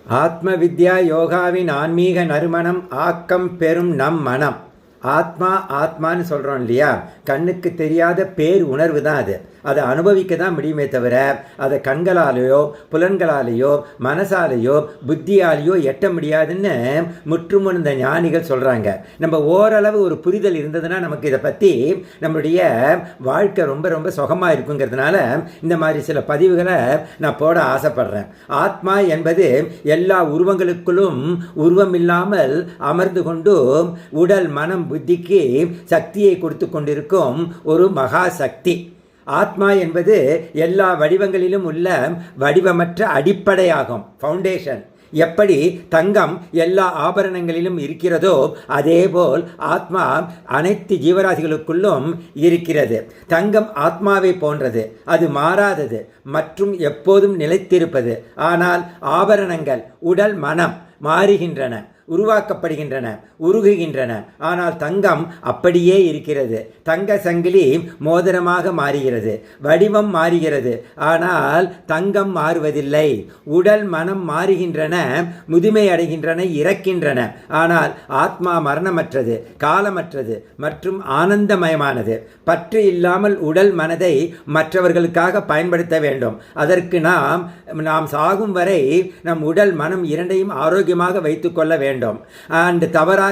ஆத்ம வித்யா யோகாவின் ஆன்மீக நறுமணம் ஆக்கம் பெறும் நம் மனம். ஆத்மா ஆத்மான்னு சொல்கிறோம் இல்லையா, கண்ணுக்கு தெரியாத பேர் உணர்வு தான் அது. அதை அனுபவிக்க தான் முடியுமே தவிர அதை கண்களாலேயோ புலன்களாலேயோ மனசாலேயோ புத்தியாலேயோ எட்ட முடியாதுன்னு முற்றுமுழுந்த ஞானிகள் சொல்கிறாங்க. நம்ம ஓரளவு ஒரு புரிதல் இருந்ததுன்னா நமக்கு இதை பற்றி நம்மளுடைய வாழ்க்கை ரொம்ப ரொம்ப சுகமாக இருக்குங்கிறதுனால இந்த மாதிரி சில பதிவுகளை நான் போட ஆசைப்படுறேன். ஆத்மா என்பது எல்லா உருவங்களுக்குள்ளும் உருவம் இல்லாமல் அமர்ந்து கொண்டு உடல் மனம் புத்திக்கு சக்தியை கொடுத்து கொண்டிருக்கும் ஒரு மகா சக்தி. ஆத்மா என்பது எல்லா வடிவங்களிலும் உள்ள வடிவமற்ற அடிப்படையாகும், ஃபவுண்டேஷன். எப்படி தங்கம் எல்லா ஆபரணங்களிலும் இருக்கிறதோ அதேபோல் ஆத்மா அனைத்து ஜீவராசிகளுக்குள்ளும் இருக்கிறது. தங்கம் ஆத்மாவை போன்றது, அது மாறாதது மற்றும் எப்போதும் நிலைத்திருப்பது. ஆனால் ஆபரணங்கள் உடல் மனம் மாறுகின்றன, உருவாக்கப்படுகின்றன, உருகுகின்றன. ஆனால் தங்கம் அப்படியே இருக்கிறது. தங்க சங்கிலி மோதிரமாக மாறுகிறது, வடிவம் மாறுகிறது, ஆனால் தங்கம் மாறுவதில்லை. உடல் மனம் மாறுகின்றன, முதுமை அடைகின்றன, இறக்கின்றன. ஆனால் ஆத்மா மரணமற்றது, காலமற்றது மற்றும் ஆனந்தமயமானது. பற்று இல்லாமல் உடல் மனதை மற்றவர்களுக்காக பயன்படுத்த வேண்டும். அதற்கு நாம் சாகும் வரை நம் உடல் மனம் இரண்டையும் ஆரோக்கியமாக வைத்துக்கொள்ள வேண்டும். அண்ட் தவறாக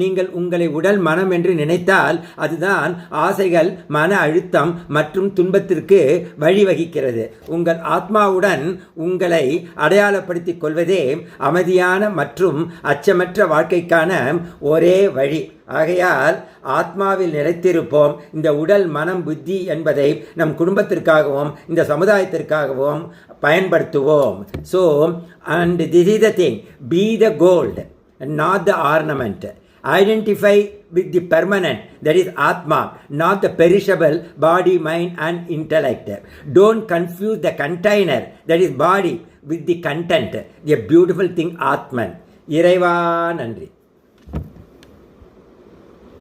நீங்கள் உங்களை உடல் மனம் என்று நினைத்தால் அதுதான் ஆசைகள், மன அழுத்தம் மற்றும் துன்பத்திற்கு வழிவகுக்கிறது. உங்கள் ஆத்மாவுடன் உங்களை அடையாளப்படுத்திக் கொள்வதே அமைதியான மற்றும் அச்சமற்ற வாழ்க்கைக்கான ஒரே வழி. ஆகையால் ஆத்மாவில் நிலைத்திருப்போம். இந்த உடல் மனம் புத்தி என்பதை நம் குடும்பத்திற்காகவும் இந்த சமுதாயத்திற்காகவும் பயன்படுத்துவோம். So and this is the thing, be the gold and not the ornament. Identify with the permanent, that is Atma, not the perishable body, mind and intellect. Don't confuse the container, that is body, with the content. A beautiful thing, Atman. இறைவா நன்றி.